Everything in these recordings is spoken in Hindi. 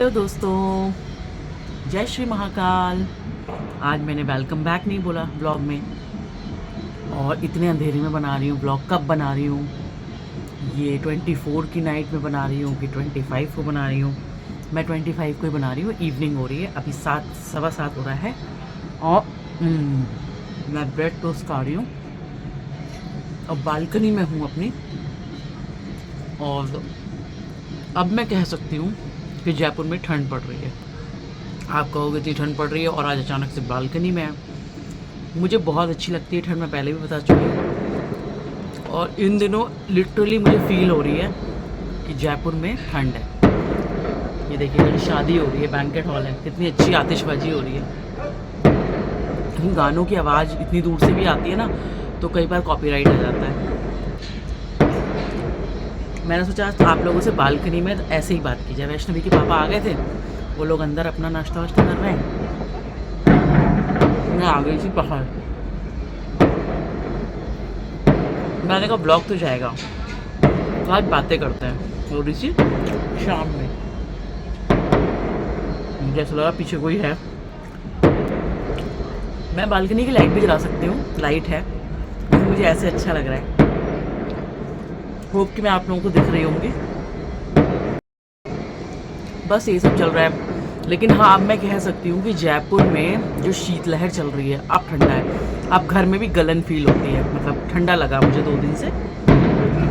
हेलो दोस्तों, जय श्री महाकाल। आज मैंने वेलकम बैक नहीं बोला ब्लॉग में, और इतने अंधेरे में बना रही हूँ ब्लॉग। कब बना रही हूँ? ये 24 की नाइट में बना रही हूँ कि 25 को बना रही हूँ? मैं 25 को ही बना रही हूँ। इवनिंग हो रही है, अभी 7 सवा 7 हो रहा है, और मैं ब्रेड टोस्ट खा रही हूँ और बालकनी में हूँ अपनी। और अब मैं कह सकती हूँ कि जयपुर में ठंड पड़ रही है। आप कहोगे इतनी ठंड पड़ रही है और आज अचानक से बालकनी में है। मुझे बहुत अच्छी लगती है ठंड, मैं पहले भी बता चुकी हूँ। और इन दिनों लिटरली मुझे फील हो रही है कि जयपुर में ठंड है। ये देखिए, मेरी शादी हो रही है, बैंकेट हॉल है, कितनी अच्छी आतिशबाजी हो रही है। इन गानों की आवाज़ इतनी दूर से भी आती है ना, तो कई बार कॉपीराइट आ जाता है। मैंने सोचा आप लोगों से बालकनी में ऐसे ही बात की जाए। वैष्णवी के पापा आ गए थे, वो लोग अंदर अपना नाश्ता वाश्ता कर रहे हैं, मैं आ गई थी बाहर। मैंने कहा ब्लॉग तो जाएगा, तो आज बातें करते हैं थोड़ी सी शाम में। मुझे ऐसा लगा पीछे कोई है। मैं बालकनी की लाइट भी जला सकती हूँ, लाइट है, लेकिन मुझे ऐसे अच्छा लग रहा है। होप कि मैं आप लोगों को दिख रही होंगी। बस ये सब चल रहा है। लेकिन हाँ, अब मैं कह सकती हूँ कि जयपुर में जो शीतलहर चल रही है, अब ठंडा है। अब घर में भी गलन फील होती है, मतलब ठंडा लगा मुझे 2 दिन से,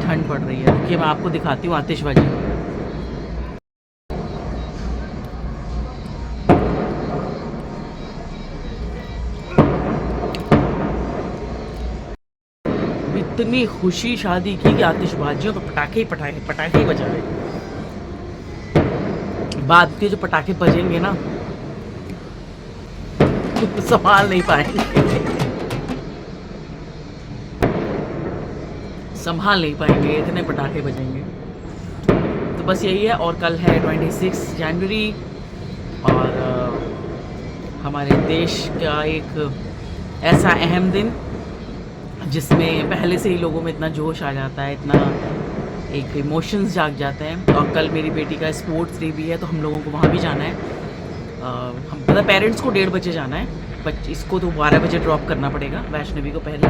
ठंड पड़ रही है। देखिए, मैं आपको दिखाती हूँ आतिशबाजी। इतनी खुशी शादी की कि आतिशबाजियों पर पटाखे ही पटाखे ही बजा रहे। बाद के जो पटाखे बजेंगे ना, संभाल नहीं पाएंगे, संभाल नहीं पाएंगे, इतने पटाखे बजेंगे। तो बस यही है। और कल है 26 जनवरी, और हमारे देश का एक ऐसा अहम दिन जिसमें पहले से ही लोगों में इतना जोश आ जाता है, इतना एक इमोशंस जाग जाते हैं। और कल मेरी बेटी का स्पोर्ट्स डे भी है, तो हम लोगों को वहाँ भी जाना है। हम मतलब पेरेंट्स को 1:30 जाना है, बट इसको तो 12 बजे ड्रॉप करना पड़ेगा, वैष्णवी को पहले।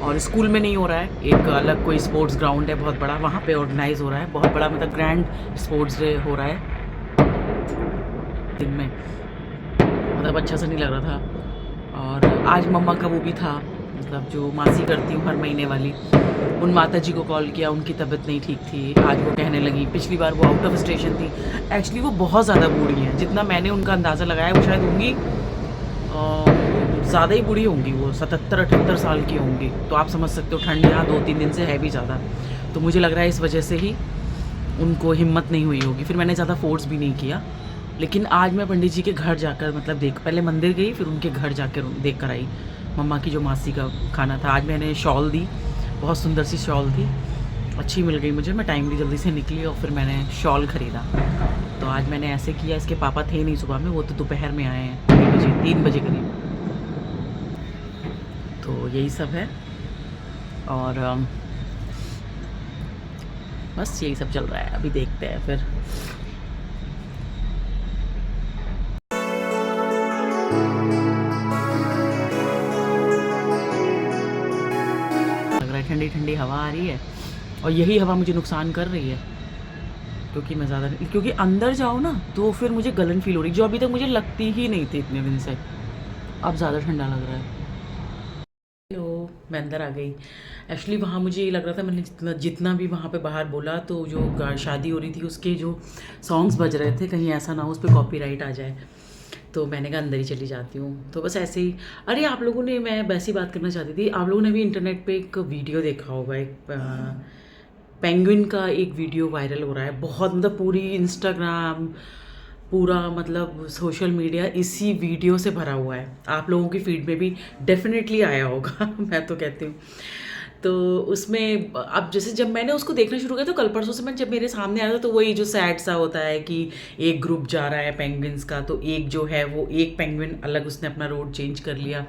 और स्कूल में नहीं हो रहा है, एक अलग कोई स्पोर्ट्स ग्राउंड है बहुत बड़ा, वहाँ पे ऑर्गेनाइज हो रहा है, बहुत बड़ा, मतलब ग्रैंड स्पोर्ट्स डे हो रहा है दिन में। मतलब अच्छा सा नहीं लग रहा था। और आज मम्मा का वो भी था, मतलब जो मासी करती हूँ हर महीने वाली, उन माता जी को कॉल किया, उनकी तबीयत नहीं ठीक थी। आज वो कहने लगी, पिछली बार वो आउट ऑफ स्टेशन थी। एक्चुअली वो बहुत ज़्यादा बूढ़ी हैं, जितना मैंने उनका अंदाज़ा लगाया वो शायद होंगी ज़्यादा ही बूढ़ी होंगी, वो 77-78 साल की होंगी। तो आप समझ सकते हो ठंड यहाँ 2-3 दिन से है भी ज़्यादा। तो मुझे लग रहा है इस वजह से ही उनको हिम्मत नहीं हुई होगी। फिर मैंने ज़्यादा फोर्स भी नहीं किया। लेकिन आज मैं पंडित जी के घर जाकर, मतलब पहले मंदिर गई, फिर उनके घर जाकर देख कर आई मम्मा की जो मासी का खाना था। आज मैंने शॉल दी, बहुत सुंदर सी शॉल थी, अच्छी मिल गई मुझे। मैं टाइमली जल्दी से निकली और फिर मैंने शॉल ख़रीदा। तो आज मैंने ऐसे किया, इसके पापा थे नहीं सुबह में, वो तो दोपहर में आए हैं 3 बजे करीब। तो यही सब है। और बस यही सब चल रहा है, अभी देखते हैं फिर। लग रहा है ठंडी ठंडी हवा आ रही है, और यही हवा मुझे नुकसान कर रही है, क्योंकि मैं ज़्यादा, क्योंकि अंदर जाओ ना तो फिर मुझे गलन फील हो रही, जो अभी तक मुझे लगती ही नहीं थी इतने दिन से। अब ज़्यादा ठंडा लग रहा है। हेलो, मैं अंदर आ गई। एक्चुअली वहाँ मुझे ये लग रहा था, मैंने जितना भी वहाँ पे बाहर बोला, तो जो शादी हो रही थी उसके जो सॉन्ग्स बज रहे थे, कहीं ऐसा ना हो उस पर कॉपीराइट आ जाए। तो मैंने कहा अंदर ही चली जाती हूँ। तो बस ऐसे ही। अरे आप लोगों ने, मैं वैसी बात करना चाहती थी, आप लोगों ने भी इंटरनेट पे एक वीडियो देखा होगा, एक पेंगुइन का एक वीडियो वायरल हो रहा है बहुत, मतलब पूरी इंस्टाग्राम, पूरा मतलब सोशल मीडिया इसी वीडियो से भरा हुआ है। आप लोगों की फीड में भी डेफिनेटली आया होगा मैं तो कहती हूँ। तो उसमें अब जैसे जब मैंने उसको देखना शुरू किया, तो कल परसों से मैं, जब मेरे सामने आया था, तो वही जो सैड सा होता है कि एक ग्रुप जा रहा है पेंगुइन्स का, तो एक जो है वो एक पेंगुइन अलग, उसने अपना रोड चेंज कर लिया,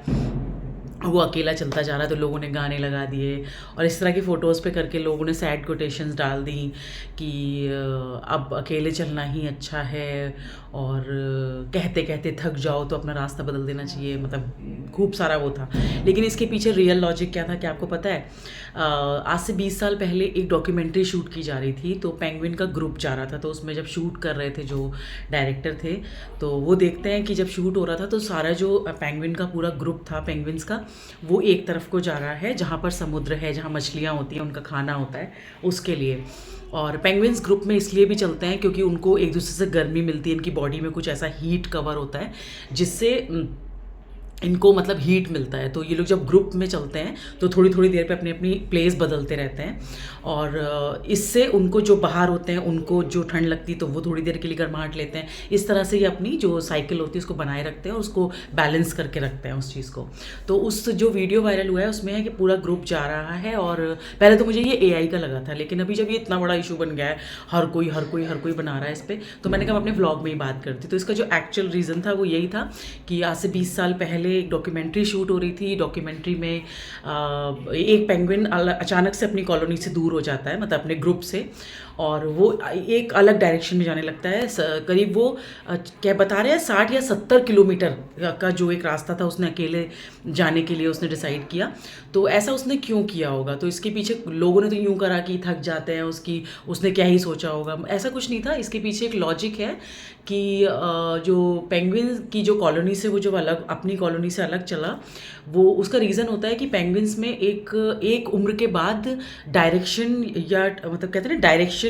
वो अकेला चलता जा रहा है तो लोगों ने गाने लगा दिए, और इस तरह की फ़ोटोज़ पे करके लोगों ने सैड कोटेशंस डाल दी कि अब अकेले चलना ही अच्छा है, और कहते कहते थक जाओ तो अपना रास्ता बदल देना चाहिए, मतलब खूब सारा वो था। लेकिन इसके पीछे रियल लॉजिक क्या था, क्या आपको पता है? आज से 20 साल पहले एक डॉक्यूमेंट्री शूट की जा रही थी, तो पेंगुइन का ग्रुप जा रहा था, तो उसमें जब शूट कर रहे थे जो डायरेक्टर थे, तो वो देखते हैं कि जब शूट हो रहा था तो सारा जो पेंगुइन का पूरा ग्रुप था पेंगुइन्स का, वो एक तरफ को जा रहा है जहाँ पर समुद्र है, जहाँ मछलियाँ होती हैं, उनका खाना होता है उसके लिए। और पेंगुइन्स ग्रुप में इसलिए भी चलते हैं क्योंकि उनको एक दूसरे से गर्मी मिलती है, इनकी बॉडी में कुछ ऐसा हीट कवर होता है जिससे इनको मतलब हीट मिलता है। तो ये लोग जब ग्रुप में चलते हैं तो थोड़ी थोड़ी देर पे अपनी अपनी प्लेस बदलते रहते हैं, और इससे उनको जो बाहर होते हैं उनको जो ठंड लगती है तो वो थोड़ी देर के लिए गर्माहट लेते हैं। इस तरह से ये अपनी जो साइकिल होती है उसको बनाए रखते हैं और उसको बैलेंस करके रखते हैं उस चीज़ को। तो उस जो वीडियो वायरल हुआ है उसमें है कि पूरा ग्रुप जा रहा है, और पहले तो मुझे ये AI का लगा था, लेकिन अभी जब ये इतना बड़ा इशू बन गया है, हर कोई बना रहा है इस पर, तो मैंने कहा अपने व्लॉग में ही बात करती। तो इसका जो एक्चुअल रीज़न था वो यही था कि आज से 20 साल पहले एक डॉक्यूमेंट्री शूट हो रही थी। डॉक्यूमेंट्री में एक पेंगुइन अचानक से अपनी कॉलोनी से दूर हो जाता है, मतलब अपने ग्रुप से, और वो एक अलग डायरेक्शन में जाने लगता है। करीब वो क्या बता रहे हैं 60 या 70 किलोमीटर का जो एक रास्ता था उसने अकेले जाने के लिए उसने डिसाइड किया। तो ऐसा उसने क्यों किया होगा? तो इसके पीछे लोगों ने तो यूँ करा कि थक जाते हैं उसने क्या ही सोचा होगा। ऐसा कुछ नहीं था, इसके पीछे एक लॉजिक है कि जो पेंगुइन की जो कॉलोनी से वो जो अलग अपनी कॉलोनी से अलग चला, वो उसका रीज़न होता है कि पेंगुइन्स में एक उम्र के बाद डायरेक्शन, या मतलब कहते हैं ना डायरेक्शन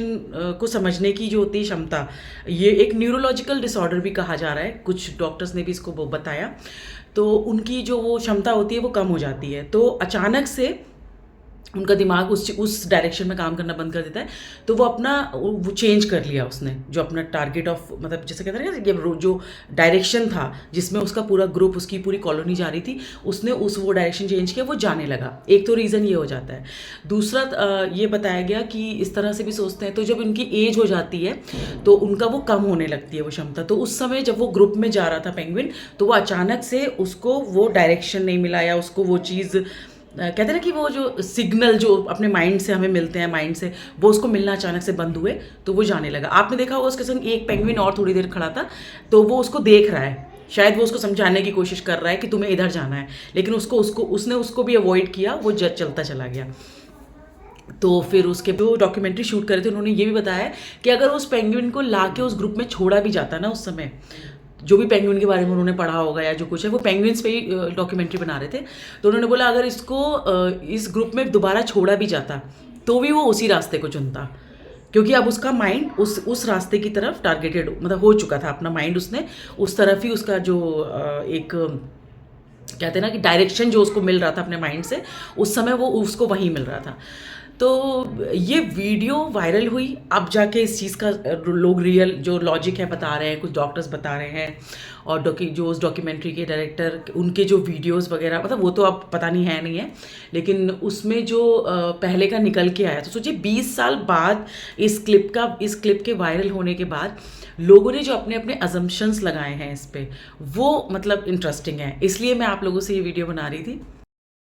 को समझने की जो होती है क्षमता, ये एक न्यूरोलॉजिकल डिसऑर्डर भी कहा जा रहा है, कुछ डॉक्टर्स ने भी इसको बताया। तो उनकी जो वो क्षमता होती है वो कम हो जाती है, तो अचानक से उनका दिमाग उस डायरेक्शन में काम करना बंद कर देता है। तो वो अपना वो चेंज कर लिया उसने, जो अपना टारगेट ऑफ मतलब जैसे कहते हैं ना ये जो डायरेक्शन था जिसमें उसका पूरा ग्रुप उसकी पूरी कॉलोनी जा रही थी, उसने वो डायरेक्शन चेंज किया, वो जाने लगा। एक तो रीज़न ये हो जाता है। दूसरा ये बताया गया कि इस तरह से भी सोचते हैं, तो जब उनकी एज हो जाती है तो उनका वो कम होने लगती है वो क्षमता। तो उस समय जब वो ग्रुप में जा रहा था पेंगुइन, तो वो अचानक से उसको वो डायरेक्शन नहीं मिला, या उसको वो चीज़ कहते हैं ना कि वो जो सिग्नल जो अपने माइंड से हमें मिलते हैं, माइंड से वो उसको मिलना अचानक से बंद हुए, तो वो जाने लगा। आपने देखा होगा उसके संग एक पेंगुइन और थोड़ी देर खड़ा था, तो वो उसको देख रहा है, शायद वो उसको समझाने की कोशिश कर रहा है कि तुम्हें इधर जाना है, लेकिन उसने उसको भी अवॉइड किया, वो चलता चला गया। तो फिर उसके जो डॉक्यूमेंट्री शूट करे थे उन्होंने ये भी बताया कि अगर उस पेंगुइन को ला के उस ग्रुप में छोड़ा भी जाता ना उस समय, जो भी पेंगुइन के बारे में उन्होंने पढ़ा होगा या जो कुछ है, वो पेंगुइन्स पे ही डॉक्यूमेंट्री बना रहे थे, तो उन्होंने बोला अगर इसको इस ग्रुप में दोबारा छोड़ा भी जाता तो भी वो उसी रास्ते को चुनता, क्योंकि अब उसका माइंड उस रास्ते की तरफ टारगेटेड मतलब हो चुका था। अपना माइंड उसने उस तरफ ही उसका जो एक कहते हैं ना कि डायरेक्शन जो उसको मिल रहा था अपने माइंड से, उस समय वो उसको वहीं मिल रहा था। तो ये वीडियो वायरल हुई, अब जाके इस चीज़ का लोग रियल जो लॉजिक है बता रहे हैं, कुछ डॉक्टर्स बता रहे हैं, और जो उस डॉक्यूमेंट्री के डायरेक्टर उनके जो वीडियोस वगैरह, मतलब वो तो अब पता नहीं है नहीं है, लेकिन उसमें जो पहले का निकल के आया, तो सोचिए 20 साल बाद इस क्लिप के वायरल होने के बाद लोगों ने जो अपने अपने अजम्पशंस लगाए हैं इस पर, वो मतलब इंटरेस्टिंग है, इसलिए मैं आप लोगों से ये वीडियो बना रही थी।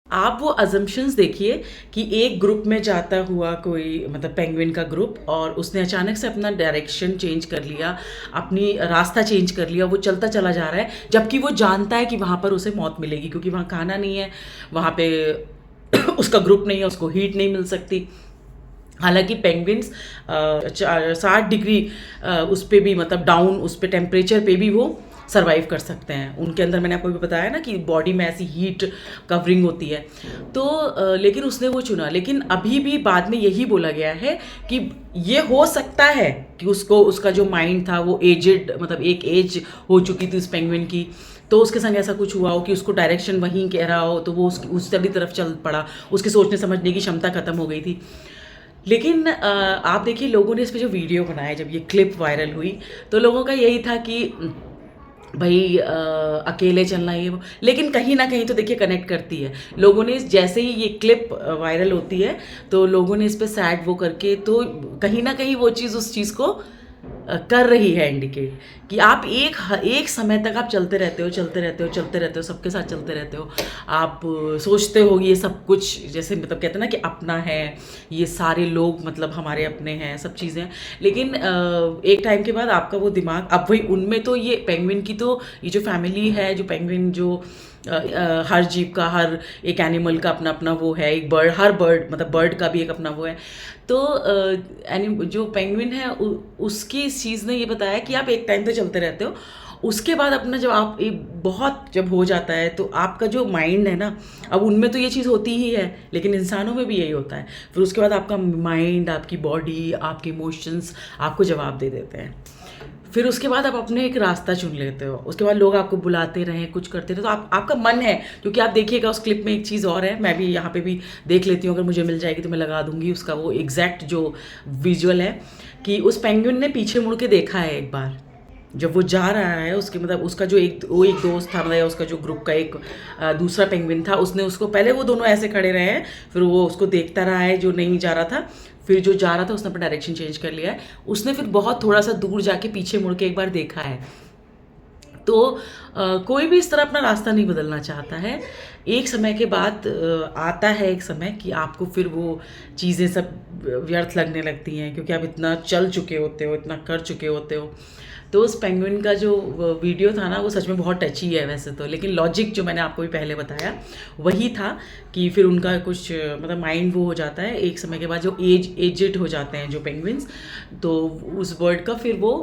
आप वो अजम्पशंस देखिए कि एक ग्रुप में जाता हुआ कोई मतलब पेंगुइन का ग्रुप, और उसने अचानक से अपना डायरेक्शन चेंज कर लिया, अपनी रास्ता चेंज कर लिया, वो चलता चला जा रहा है, जबकि वो जानता है कि वहाँ पर उसे मौत मिलेगी, क्योंकि वहाँ खाना नहीं है, वहाँ पे उसका ग्रुप नहीं है, उसको हीट नहीं मिल सकती। हालांकि पेंगुइन्स 60 डिग्री उस पर भी मतलब डाउन उस पर टेम्परेचर पे भी वो सर्वाइव कर सकते हैं। उनके अंदर मैंने आपको भी बताया ना कि बॉडी में ऐसी हीट कवरिंग होती है। तो लेकिन उसने वो चुना, लेकिन अभी भी बाद में यही बोला गया है कि ये हो सकता है कि उसका जो माइंड था वो एजेड, मतलब एक एज हो चुकी थी उस पेंगुइन की, तो उसके संग ऐसा कुछ हुआ हो कि उसको डायरेक्शन वहीं कह रहा हो, तो वो उस तरफ चल पड़ा, उसके सोचने समझने की क्षमता खत्म हो गई थी। लेकिन आप देखिए लोगों ने इस पर जो वीडियो बनाया, जब ये क्लिप वायरल हुई, तो लोगों का यही था कि भाई अकेले चलना ये वो, लेकिन कहीं ना कहीं तो देखिए कनेक्ट करती है। लोगों ने जैसे ही ये क्लिप वायरल होती है तो लोगों ने इस पर सैड वो करके, तो कहीं ना कहीं वो चीज़ उस चीज़ को कर रही है इंडिकेट कि आप एक समय तक आप चलते रहते हो, सबके साथ चलते रहते हो। आप सोचते हो ये सब कुछ जैसे मतलब कहते हैं ना कि अपना है, ये सारे लोग मतलब हमारे अपने हैं, सब चीज़ें। लेकिन एक टाइम के बाद आपका वो दिमाग अब वही उनमें तो ये पेंगुइन की तो ये जो फैमिली है, जो पेंगुइन जो हर जीव का, हर एक एनिमल का अपना अपना वो है, एक बर्ड, हर बर्ड मतलब बर्ड का भी एक अपना वो है। तो जो पेंगुइन है उसकी इस चीज़ ने ये बताया कि आप एक टाइम तो चलते रहते हो, उसके बाद अपना जब आप एक बहुत जब हो जाता है तो आपका जो माइंड है ना, अब उनमें तो ये चीज़ होती ही है लेकिन इंसानों में भी यही होता है। फिर उसके बाद आपका माइंड, आपकी बॉडी, आपके इमोशंस आपको जवाब दे देते हैं। फिर उसके बाद आप अपने एक रास्ता चुन लेते हो। उसके बाद लोग आपको बुलाते रहें, कुछ करते रहे, तो आपका मन है। क्योंकि आप देखिएगा उस क्लिप में एक चीज़ और है, मैं भी यहाँ पे भी देख लेती हूँ, अगर मुझे मिल जाएगी तो मैं लगा दूंगी उसका वो एग्जैक्ट जो विजुअल है कि उस पेंगुइन ने पीछे मुड़ के देखा है एक बार जब वो जा रहा है। उसके मतलब उसका जो एक दोस्त था, मतलब उसका जो ग्रुप का एक दूसरा पेंगुइन था, उसने उसको पहले वो दोनों ऐसे खड़े रहे हैं, फिर वो उसको देखता रहा है जो नहीं जा रहा था, फिर जो जा रहा था उसने अपना डायरेक्शन चेंज कर लिया है। उसने फिर बहुत थोड़ा सा दूर जाके पीछे मुड़ के एक बार देखा है। तो कोई भी इस तरह अपना रास्ता नहीं बदलना चाहता है। एक समय के बाद आता है एक समय कि आपको फिर वो चीज़ें सब व्यर्थ लगने लगती हैं, क्योंकि आप इतना चल चुके होते हो, इतना कर चुके होते हो। तो उस पेंगुइन का जो वीडियो था ना, वो सच में बहुत टची है वैसे तो, लेकिन लॉजिक जो मैंने आपको भी पहले बताया वही था कि फिर उनका कुछ मतलब माइंड वो हो जाता है एक समय के बाद, जो एजेड हो जाते हैं जो पेंगुइन्स, तो उस बर्ड का फिर वो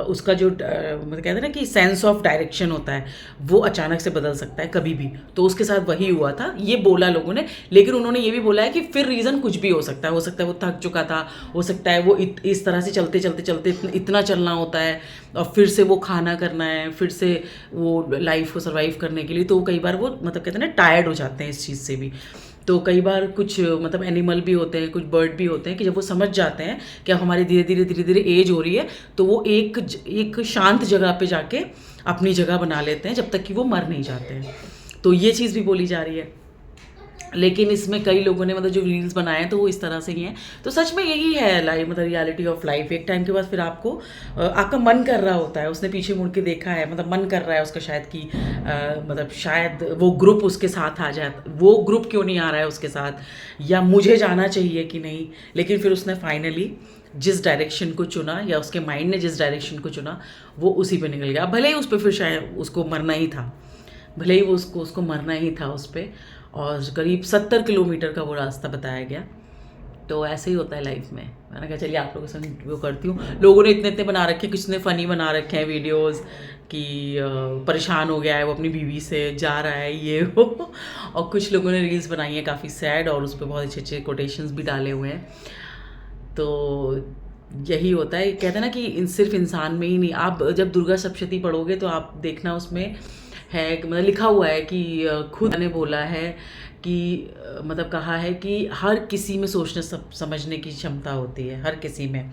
उसका जो मतलब कहते हैं ना कि सेंस ऑफ डायरेक्शन होता है वो अचानक से बदल सकता है कभी भी। तो उसके साथ वही हुआ था, ये बोला लोगों ने। लेकिन उन्होंने ये भी बोला है कि फिर रीज़न कुछ भी हो सकता है वो थक चुका था, हो सकता है वो इस तरह से चलते चलते चलते इतना चलना होता है और फिर से वो खाना करना है, फिर से वो लाइफ को सर्वाइव करने के लिए, तो कई बार वो मतलब कहते हैं ना टायर्ड हो जाते हैं इस चीज़ से भी। तो कई बार कुछ मतलब एनिमल भी होते हैं, कुछ बर्ड भी होते हैं कि जब वो समझ जाते हैं कि अब हमारी धीरे धीरे एज हो रही है, तो वो एक शांत जगह पे जाके अपनी जगह बना लेते हैं जब तक कि वो मर नहीं जाते हैं। तो ये चीज़ भी बोली जा रही है। लेकिन इसमें कई लोगों ने मतलब जो रील्स बनाए हैं तो वो इस तरह से ही हैं। तो सच में यही है लाइफ, मतलब रियलिटी ऑफ लाइफ। एक टाइम के बाद फिर आपको आपका मन कर रहा होता है, उसने पीछे मुड़ के देखा है, मतलब मन कर रहा है उसका शायद कि मतलब शायद वो ग्रुप उसके साथ आ जाए, वो ग्रुप क्यों नहीं आ रहा है उसके साथ, या मुझे जाना चाहिए कि नहीं। लेकिन फिर उसने फाइनली जिस डायरेक्शन को चुना, या उसके माइंड ने जिस डायरेक्शन को चुना, वो उसी पे निकल गया। भले ही उस पर फिर शायद उसको मरना ही था, भले ही वो उसको मरना ही था उस पर, और करीब 70 किलोमीटर का वो रास्ता बताया गया। तो ऐसे ही होता है लाइफ में। मैंने कहा चलिए आप लोगों से वो करती हूँ। लोगों ने इतने बना रखे, कुछ ने फ़नी बना रखे हैं वीडियोस कि परेशान हो गया है वो अपनी बीवी से, जा रहा है ये वो और कुछ लोगों ने रील्स बनाई हैं काफ़ी सैड, और उस पर बहुत अच्छे अच्छे कोटेशंस भी डाले हुए हैं। तो यही होता है, कहते हैं ना कि सिर्फ इंसान में ही नहीं, आप जब दुर्गा सप्तशती पढ़ोगे तो आप देखना उसमें है मतलब लिखा हुआ है कि खुद ने बोला है कि मतलब कहा है कि हर किसी में सोचने समझने की क्षमता होती है, हर किसी में,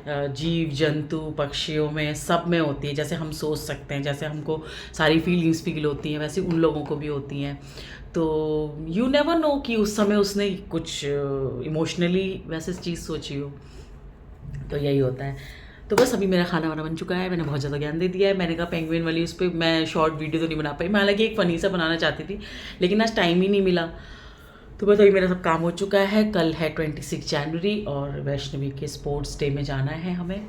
जीव जंतु पक्षियों में, सब में होती है। जैसे हम सोच सकते हैं, जैसे हमको सारी फीलिंग्स फील होती हैं, वैसे उन लोगों को भी होती हैं। तो यू नेवर नो कि उस समय उसने कुछ इमोशनली वैसे चीज़ सोची हो। तो यही होता है। तो बस अभी मेरा खाना वाना बन चुका है, मैंने बहुत ज़्यादा ज्ञान दे दिया है। मैंने कहा पेंगुइन वाली उस पर मैं शॉर्ट वीडियो तो नहीं बना पाई, मैं हालांकि एक फ़नी सा बनाना चाहती थी लेकिन आज टाइम ही नहीं मिला। तो बस अभी मेरा सब काम हो चुका है। कल है 26 जनवरी और वैष्णवी के स्पोर्ट्स डे में जाना है हमें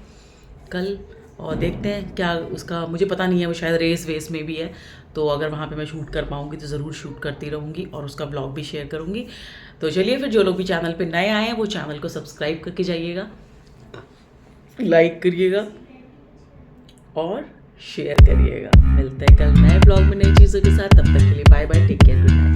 कल, और देखते हैं क्या उसका, मुझे पता नहीं है, वो शायद रेस वेस में भी है। तो अगर वहाँ पे मैं शूट कर पाऊँगी तो ज़रूर शूट करती रहूँगी और उसका ब्लॉग भी शेयर करूँगी। तो चलिए फिर, जो लोग भी चैनल पे नए आए हैं वो चैनल को सब्सक्राइब करके जाइएगा, लाइक करिएगा और शेयर करिएगा। मिलते हैं कल नए ब्लॉग में नई चीज़ों के साथ। तब तक के लिए bye bye, take care, good night.